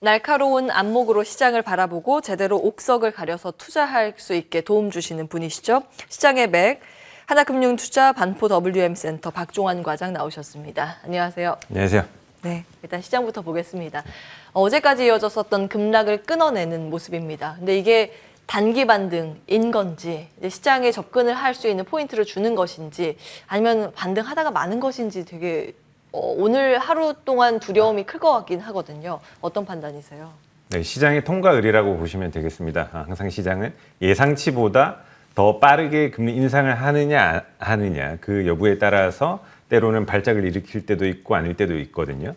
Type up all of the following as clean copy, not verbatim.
날카로운 안목으로 시장을 바라보고 제대로 옥석을 가려서 투자할 수 있게 도움 주시는 분이시죠. 시장의 맥, 하나금융투자 반포 WM센터 박종환 과장 나오셨습니다. 안녕하세요. 안녕하세요. 네, 일단 시장부터 보겠습니다. 어제까지 이어졌었던 급락을 끊어내는 모습입니다. 근데 이게 단기 반등인 건지, 시장에 접근을 할 수 있는 포인트를 주는 것인지, 아니면 반등하다가 마는 것인지 되게 오늘 하루 동안 두려움이 클 것 같긴 하거든요. 어떤 판단이세요? 네, 시장의 통과을이라고 보시면 되겠습니다. 항상 시장은 예상치보다 더 빠르게 금리 인상을 하느냐 그 여부에 따라서 때로는 발작을 일으킬 때도 있고 아닐 때도 있거든요.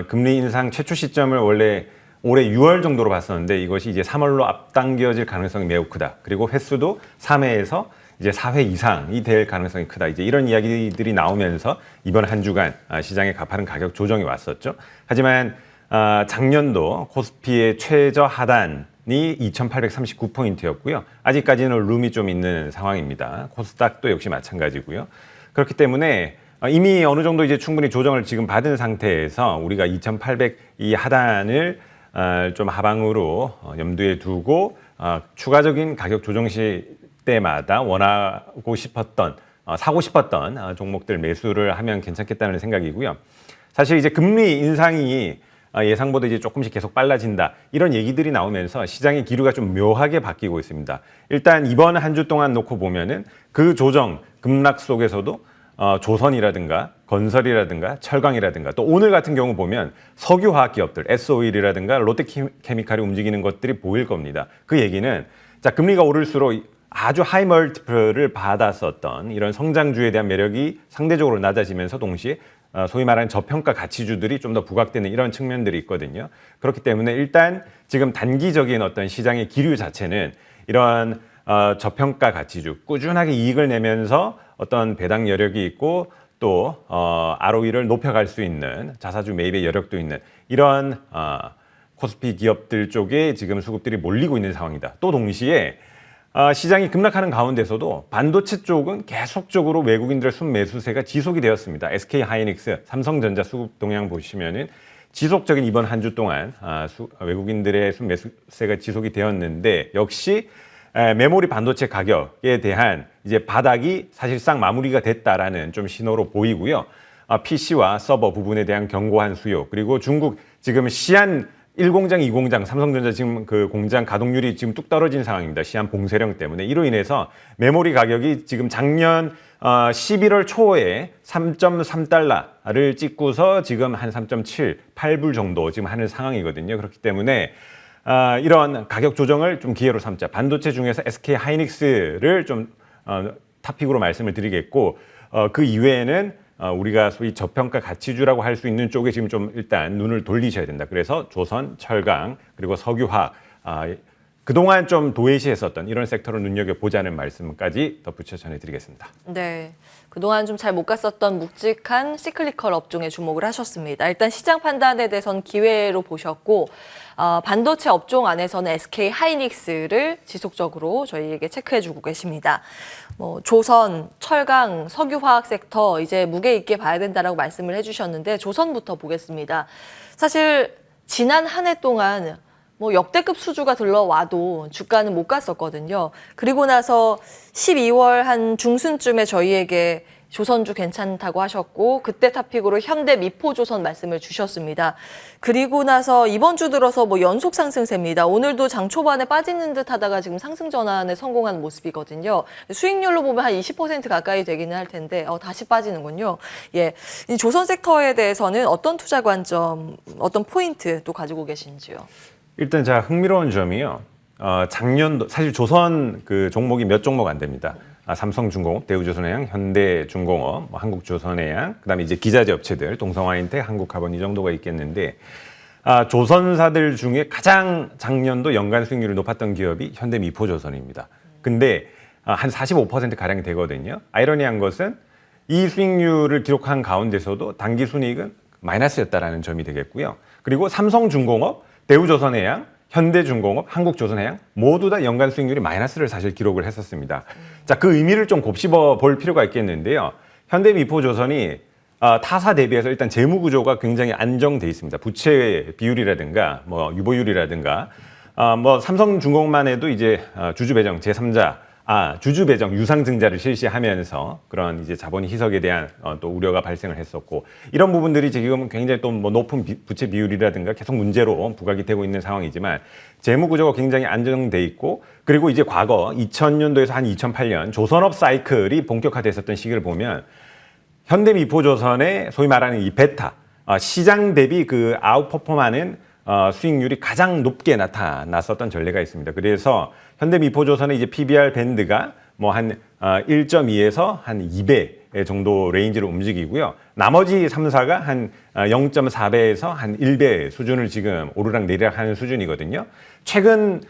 금리 인상 최초 시점을 원래 올해 6월 정도로 봤었는데 이것이 이제 3월로 앞당겨질 가능성이 매우 크다. 그리고 횟수도 3회에서 이제 4회 이상이 될 가능성이 크다. 이제 이런 이야기들이 나오면서 이번 한 주간 시장에 가파른 가격 조정이 왔었죠. 하지만 작년도 코스피의 최저 하단이 2,839포인트였고요. 아직까지는 룸이 좀 있는 상황입니다. 코스닥도 역시 마찬가지고요. 그렇기 때문에 이미 어느 정도 이제 충분히 조정을 지금 받은 상태에서 우리가 2,800 이 하단을 좀 하방으로 염두에 두고 추가적인 가격 조정 때마다 원하고 싶었던 사고 싶었던 종목들 매수를 하면 괜찮겠다는 생각이고요. 사실 이제 금리 인상이 예상보다 이제 조금씩 계속 빨라진다 이런 얘기들이 나오면서 시장의 기류가 좀 묘하게 바뀌고 있습니다. 일단 이번 한 주 동안 놓고 보면은 그 조정 급락 속에서도 조선이라든가 건설이라든가 철강이라든가 또 오늘 같은 경우 보면 석유화학 기업들 S-오일이라든가 롯데케미칼이 움직이는 것들이 보일 겁니다. 그 얘기는 자 금리가 오를수록 아주 하이 멀티플을 받았었던 이런 성장주에 대한 매력이 상대적으로 낮아지면서 동시에 소위 말하는 저평가 가치주들이 좀 더 부각되는 이런 측면들이 있거든요. 그렇기 때문에 일단 지금 단기적인 어떤 시장의 기류 자체는 이런 저평가 가치주, 꾸준하게 이익을 내면서 어떤 배당 여력이 있고 또 ROE를 높여갈 수 있는 자사주 매입의 여력도 있는 이런 코스피 기업들 쪽에 지금 수급들이 몰리고 있는 상황이다. 또 동시에 시장이 급락하는 가운데서도 반도체 쪽은 계속적으로 외국인들의 순매수세가 지속이 되었습니다. SK하이닉스, 삼성전자 수급 동향 보시면은 지속적인 이번 한 주 동안 외국인들의 순매수세가 지속이 되었는데 역시 메모리 반도체 가격에 대한 이제 바닥이 사실상 마무리가 됐다라는 좀 신호로 보이고요. PC와 서버 부분에 대한 견고한 수요 그리고 중국 지금 시안 1공장, 2공장, 삼성전자 지금 그 공장 가동률이 지금 뚝 떨어진 상황입니다. 시한 봉쇄령 때문에. 이로 인해서 메모리 가격이 지금 작년 11월 초에 3.3달러를 찍고서 지금 한 3.7, 8불 정도 지금 하는 상황이거든요. 그렇기 때문에 이런 가격 조정을 좀 기회로 삼자. 반도체 중에서 SK하이닉스를 좀 탑픽으로 말씀을 드리겠고 그 이외에는 우리가 소위 저평가 가치주라고 할 수 있는 쪽에 지금 좀 일단 눈을 돌리셔야 된다. 그래서 조선, 철강, 그리고 석유화학 그동안 좀 도외시했었던 이런 섹터를 눈여겨보자는 말씀까지 덧붙여 전해드리겠습니다. 네, 그동안 좀 잘 못 갔었던 묵직한 시클리컬 업종에 주목을 하셨습니다. 일단 시장 판단에 대해서는 기회로 보셨고 반도체 업종 안에서는 SK하이닉스를 지속적으로 저희에게 체크해주고 계십니다. 조선, 철강, 석유화학 섹터 이제 무게 있게 봐야 된다라고 말씀을 해주셨는데 조선부터 보겠습니다. 사실 지난 한 해 동안 역대급 수주가 들러와도 주가는 못 갔었거든요. 그리고 나서 12월 한 중순쯤에 저희에게 조선주 괜찮다고 하셨고 그때 탑픽으로 현대 미포조선 말씀을 주셨습니다. 그리고 나서 이번 주 들어서 연속 상승세입니다. 오늘도 장 초반에 빠지는 듯 하다가 지금 상승 전환에 성공한 모습이거든요. 수익률로 보면 한 20% 가까이 되기는 할 텐데 다시 빠지는군요. 예, 이 조선 섹터에 대해서는 어떤 투자 관점, 어떤 포인트 또 가지고 계신지요? 일단 제가 흥미로운 점이요. 작년도 사실 조선 그 종목이 몇 종목 안 됩니다. 삼성중공업, 대우조선해양, 현대중공업, 한국조선해양, 그다음에 이제 기자재 업체들, 동성화인텍, 한국카본 이 정도가 있겠는데 조선사들 중에 가장 작년도 연간 수익률이 높았던 기업이 현대미포조선입니다. 근데 한 45% 가량이 되거든요. 아이러니한 것은 이 수익률을 기록한 가운데서도 단기 순이익은 마이너스였다라는 점이 되겠고요. 그리고 삼성중공업, 대우조선해양, 현대중공업, 한국조선해양 모두 다 연간 수익률이 마이너스를 사실 기록을 했었습니다. 자, 그 의미를 좀 곱씹어 볼 필요가 있겠는데요. 현대미포조선이 타사 대비해서 일단 재무 구조가 굉장히 안정돼 있습니다. 부채 비율이라든가 뭐 유보율이라든가 뭐 삼성중공만 해도 이제 주주 배정 제3자 주주 배정 유상 증자를 실시하면서 그런 이제 자본 희석에 대한 또 우려가 발생을 했었고 이런 부분들이 지금 굉장히 또 뭐 높은 부채 비율이라든가 계속 문제로 부각이 되고 있는 상황이지만 재무 구조가 굉장히 안정돼 있고 그리고 이제 과거 2000년도에서 한 2008년 조선업 사이클이 본격화됐었던 시기를 보면 현대미포조선의 소위 말하는 이 베타 시장 대비 그 아웃퍼폼하는 수익률이 가장 높게 나타났었던 전례가 있습니다. 그래서 현대미포조선의 이제 PBR 밴드가 뭐 한 1.2에서 한 2배 정도 레인지로 움직이고요. 나머지 3사가 한 0.4배에서 한 1배 수준을 지금 오르락 내리락 하는 수준이거든요. 최근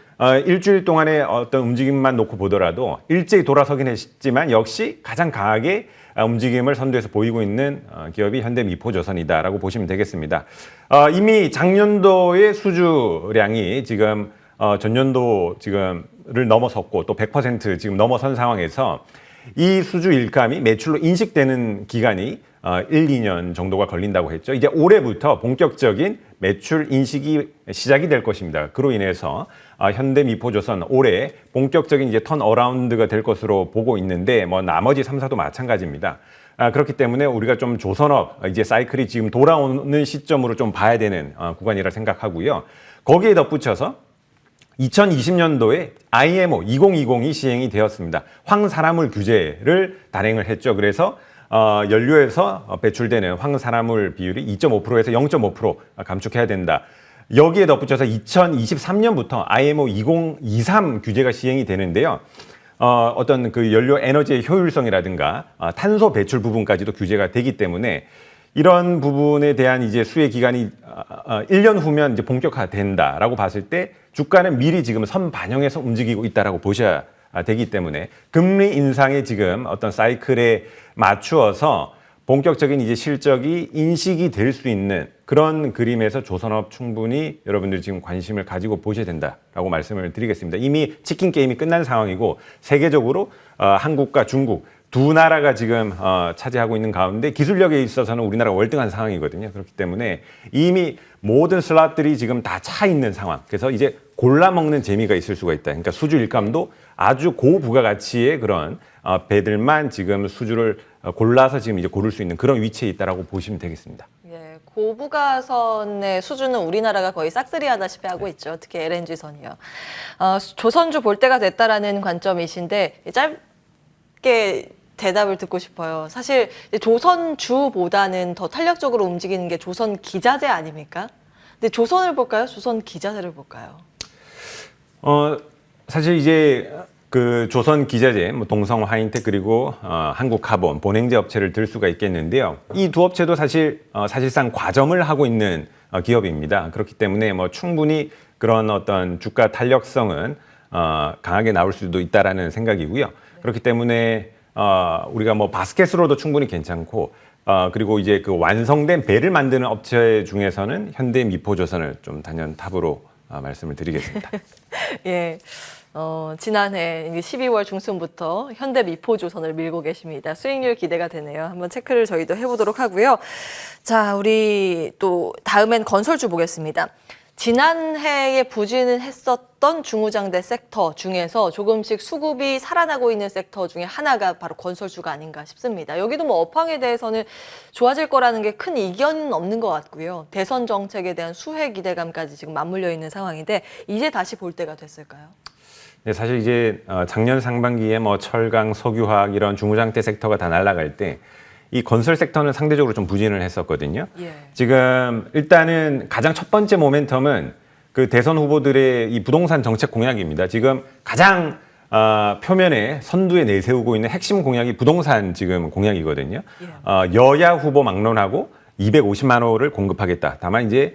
일주일 동안의 어떤 움직임만 놓고 보더라도 일제히 돌아서긴 했지만 역시 가장 강하게 움직임을 선두에서 보이고 있는 기업이 현대미포조선이다라고 보시면 되겠습니다. 이미 작년도의 수주량이 지금 전년도 지금을 넘어섰고 또 100% 지금 넘어선 상황에서 이 수주 일감이 매출로 인식되는 기간이 1, 2년 정도가 걸린다고 했죠. 이제 올해부터 본격적인 매출 인식이 시작이 될 것입니다. 그로 인해서 현대미포조선 올해 본격적인 이제 턴어라운드가 될 것으로 보고 있는데 뭐 나머지 3사도 마찬가지입니다. 그렇기 때문에 우리가 좀 조선업 이제 사이클이 지금 돌아오는 시점으로 좀 봐야 되는 구간이라 생각하고요. 거기에 덧붙여서 2020년도에 IMO 2020이 시행이 되었습니다. 황산화물 규제를 단행을 했죠. 그래서 연료에서 배출되는 황산화물 비율이 2.5%에서 0.5% 감축해야 된다. 여기에 덧붙여서 2023년부터 IMO 2023 규제가 시행이 되는데요. 어떤 그 연료 에너지의 효율성이라든가 탄소 배출 부분까지도 규제가 되기 때문에 이런 부분에 대한 이제 수혜 기간이 1년 후면 이제 본격화된다라고 봤을 때 주가는 미리 지금 선반영해서 움직이고 있다라고 보셔야 되기 때문에 금리 인상의 지금 어떤 사이클에 맞추어서 본격적인 이제 실적이 인식이 될 수 있는 그런 그림에서 조선업 충분히 여러분들이 지금 관심을 가지고 보셔야 된다라고 말씀을 드리겠습니다. 이미 치킨 게임이 끝난 상황이고 세계적으로 한국과 중국 두 나라가 지금 차지하고 있는 가운데 기술력에 있어서는 우리나라가 월등한 상황이거든요. 그렇기 때문에 이미 모든 슬롯들이 지금 다 차 있는 상황. 그래서 이제 골라 먹는 재미가 있을 수가 있다. 그러니까 수주 일감도 아주 고부가가치의 그런 배들만 지금 수주를 골라서 지금 이제 고를 수 있는 그런 위치에 있다라고 보시면 되겠습니다. 예, 고부가선의 수준은 우리나라가 거의 싹쓸이하다시피 하고 있죠. 특히 LNG선이요. 조선주 볼 때가 됐다라는 관점이신데 짧게 대답을 듣고 싶어요. 사실 조선주보다는 더 탄력적으로 움직이는 게 조선 기자재 아닙니까? 근데 조선을 볼까요? 조선 기자재를 볼까요? 사실 이제 그 조선 기자재, 뭐 동성 화인텍 그리고 한국카본 본행제 업체를 들 수가 있겠는데요. 이 두 업체도 사실상 과점을 하고 있는 기업입니다. 그렇기 때문에 뭐 충분히 그런 어떤 주가 탄력성은 강하게 나올 수도 있다라는 생각이고요. 그렇기 때문에 우리가 뭐 바스켓으로도 충분히 괜찮고 그리고 이제 그 완성된 배를 만드는 업체 중에서는 현대미포조선을 좀 단연 탑으로 말씀을 드리겠습니다. 예. 지난해 12월 중순부터 현대미포조선을 밀고 계십니다. 수익률 기대가 되네요. 한번 체크를 저희도 해보도록 하고요. 자, 우리 또 다음엔 건설주 보겠습니다. 지난해에 부진을 했었던 중후장대 섹터 중에서 조금씩 수급이 살아나고 있는 섹터 중에 하나가 바로 건설주가 아닌가 싶습니다. 여기도 뭐 업황에 대해서는 좋아질 거라는 게 큰 이견은 없는 것 같고요. 대선 정책에 대한 수혜 기대감까지 지금 맞물려 있는 상황인데 이제 다시 볼 때가 됐을까요? 네, 사실 이제 작년 상반기에 뭐 철강, 석유화학 이런 중후장대 섹터가 다 날아갈 때 이 건설 섹터는 상대적으로 좀 부진을 했었거든요. 예. 지금 일단은 가장 첫 번째 모멘텀은 그 대선 후보들의 이 부동산 정책 공약입니다. 지금 가장 표면에 선두에 내세우고 있는 핵심 공약이 부동산 지금 공약이거든요. 예. 여야 후보 막론하고 250만 호를 공급하겠다. 다만 이제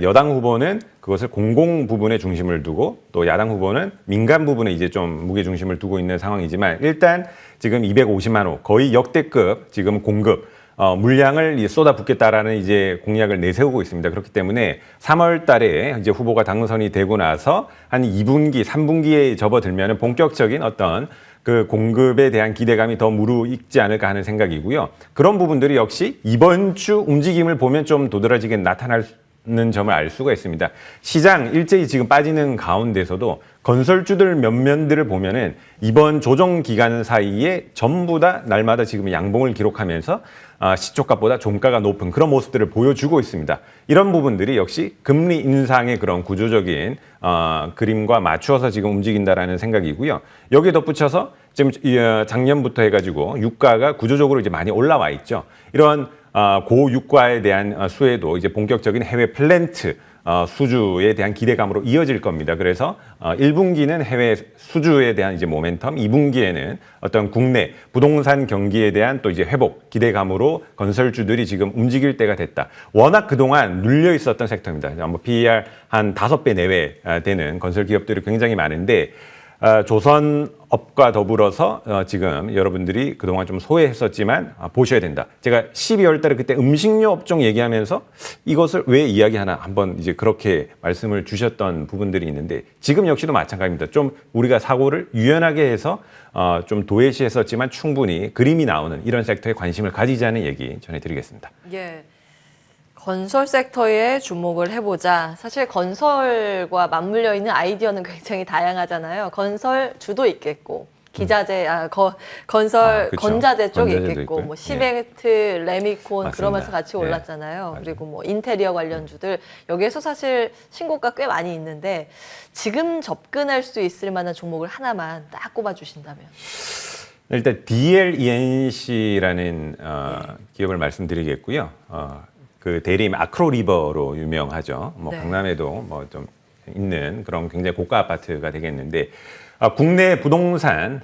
여당 후보는 그것을 공공 부분에 중심을 두고 또 야당 후보는 민간 부분에 이제 좀 무게 중심을 두고 있는 상황이지만 일단 지금 250만 호 거의 역대급 지금 공급 물량을 쏟아붓겠다라는 이제 공약을 내세우고 있습니다. 그렇기 때문에 3월 달에 이제 후보가 당선이 되고 나서 한 2분기, 3분기에 접어들면은 본격적인 어떤 그 공급에 대한 기대감이 더 무르익지 않을까 하는 생각이고요. 그런 부분들이 역시 이번 주 움직임을 보면 좀 도드라지게 나타나는 점을 알 수가 있습니다. 시장 일제히 지금 빠지는 가운데서도 건설주들 면면들을 보면은 이번 조정 기간 사이에 전부 다 날마다 지금 양봉을 기록하면서 시초가보다 종가가 높은 그런 모습들을 보여주고 있습니다. 이런 부분들이 역시 금리 인상의 그런 구조적인 그림과 맞추어서 지금 움직인다라는 생각이고요. 여기에 덧붙여서 지금 작년부터 해가지고 유가가 구조적으로 이제 많이 올라와 있죠. 이런 고유가에 대한 수혜도 이제 본격적인 해외 플랜트 수주에 대한 기대감으로 이어질 겁니다. 그래서 1분기는 해외 수주에 대한 이제 모멘텀, 2분기에는 어떤 국내 부동산 경기에 대한 또 이제 회복 기대감으로 건설주들이 지금 움직일 때가 됐다. 워낙 그동안 눌려 있었던 섹터입니다. 뭐 PER 한 5배 내외 되는 건설 기업들이 굉장히 많은데 조선업과 더불어서 지금 여러분들이 그동안 좀 소외했었지만 보셔야 된다. 제가 12월 달에 그때 음식료 업종 얘기하면서 이것을 왜 이야기하나 한번 이제 그렇게 말씀을 주셨던 부분들이 있는데 지금 역시도 마찬가지입니다. 좀 우리가 사고를 유연하게 해서 좀 도외시했었지만 충분히 그림이 나오는 이런 섹터에 관심을 가지자는 얘기 전해드리겠습니다. 예. 건설 sek터에 주목을 해보자. 사실 건설과 맞물려 있는 아이디어는 굉장히 다양하잖아요. 건설주도 있겠고, 기자재, 건설, 그쵸. 건자재 쪽이 건자재도 있겠고, 있고요. 뭐 시멘트, 레미콘 맞습니다. 그러면서 같이 네. 올랐잖아요. 그리고 뭐 인테리어 관련주들 여기에서 사실 신고가 꽤 많이 있는데 지금 접근할 수 있을 만한 종목을 하나만 딱 꼽아주신다면. 일단 DLENC라는 기업을 말씀드리겠고요. 그 대림 아크로리버로 유명하죠. 뭐 네. 강남에도 뭐 좀 있는 그런 굉장히 고가 아파트가 되겠는데 국내 부동산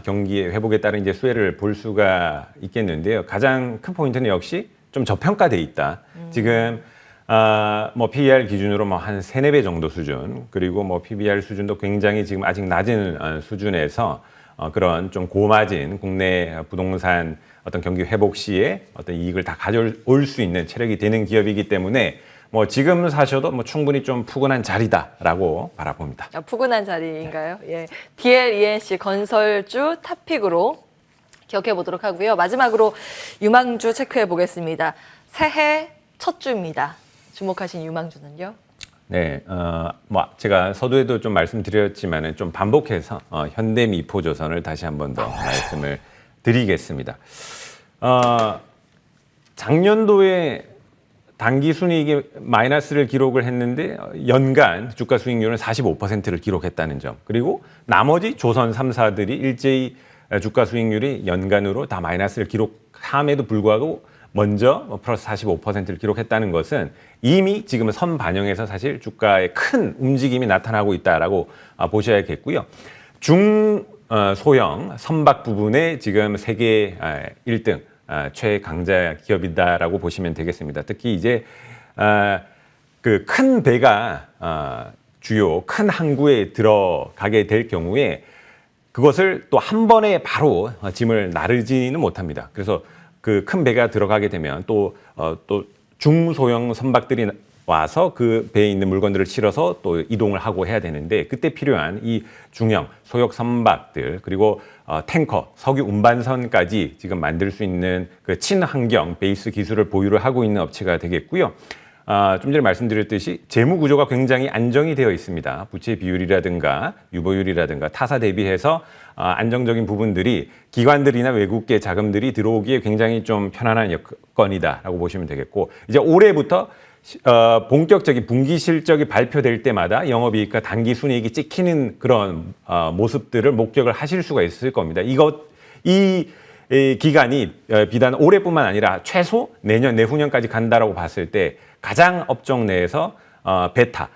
경기의 회복에 따른 이제 수혜를 볼 수가 있겠는데요. 가장 큰 포인트는 역시 좀 저평가돼 있다. 지금 뭐 PER 기준으로 뭐 한 3, 4배 정도 수준, 그리고 뭐 PBR 수준도 굉장히 지금 아직 낮은 수준에서 그런 좀 고마진 국내 부동산 어떤 경기 회복 시에 어떤 이익을 다 가져올 수 있는 체력이 되는 기업이기 때문에 뭐 지금 사셔도 뭐 충분히 좀 푸근한 자리다라고 바라봅니다. 푸근한 자리인가요? 예. DLENC 건설주 탑픽으로 기억해 보도록 하고요. 마지막으로 유망주 체크해 보겠습니다. 새해 첫 주입니다. 주목하신 유망주는요? 네, 뭐 제가 서두에도 좀 말씀드렸지만은 좀 반복해서 현대미포조선을 다시 한 번 더 말씀을 드리겠습니다. 작년도에 단기 순이익이 마이너스를 기록을 했는데 연간 주가 수익률은 45%를 기록했다는 점. 그리고 나머지 조선 3사들이 일제히 주가 수익률이 연간으로 다 마이너스를 기록함에도 불구하고 먼저 플러스 45%를 기록했다는 것은 이미 지금은 선 반영해서 사실 주가에 큰 움직임이 나타나고 있다라고 보셔야겠고요. 중소형 선박 부분에 지금 세계 1등 최강자 기업이다라고 보시면 되겠습니다. 특히 이제 그 큰 배가 주요 큰 항구에 들어가게 될 경우에 그것을 또 한 번에 바로 짐을 나르지는 못합니다. 그래서 그 큰 배가 들어가게 되면 또 중소형 선박들이 와서 그 배에 있는 물건들을 실어서 또 이동을 하고 해야 되는데 그때 필요한 이 중형 소형 선박들 그리고 탱커, 석유 운반선까지 지금 만들 수 있는 그 친환경 베이스 기술을 보유를 하고 있는 업체가 되겠고요. 좀 전에 말씀드렸듯이 재무 구조가 굉장히 안정이 되어 있습니다. 부채 비율이라든가 유보율이라든가 타사 대비해서 안정적인 부분들이 기관들이나 외국계 자금들이 들어오기에 굉장히 좀 편안한 여건이다라고 보시면 되겠고 이제 올해부터 본격적인 분기 실적이 발표될 때마다 영업이익과 단기 순이익이 찍히는 그런 모습들을 목격을 하실 수가 있을 겁니다. 이 기간이 비단 올해뿐만 아니라 최소 내년, 내후년까지 간다라고 봤을 때 가장 업종 내에서 베타,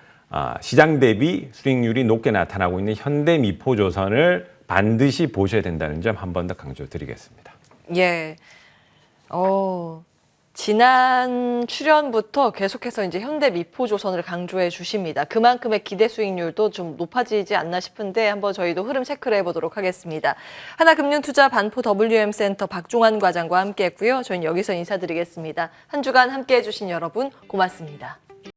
시장 대비 수익률이 높게 나타나고 있는 현대미포조선을 반드시 보셔야 된다는 점 한 번 더 강조드리겠습니다. 예. 지난 출연부터 계속해서 이제 현대미포조선을 강조해 주십니다. 그만큼의 기대 수익률도 좀 높아지지 않나 싶은데 한번 저희도 흐름 체크를 해보도록 하겠습니다. 하나금융투자 반포 WM센터 박종환 과장과 함께했고요. 저희는 여기서 인사드리겠습니다. 한 주간 함께해 주신 여러분 고맙습니다.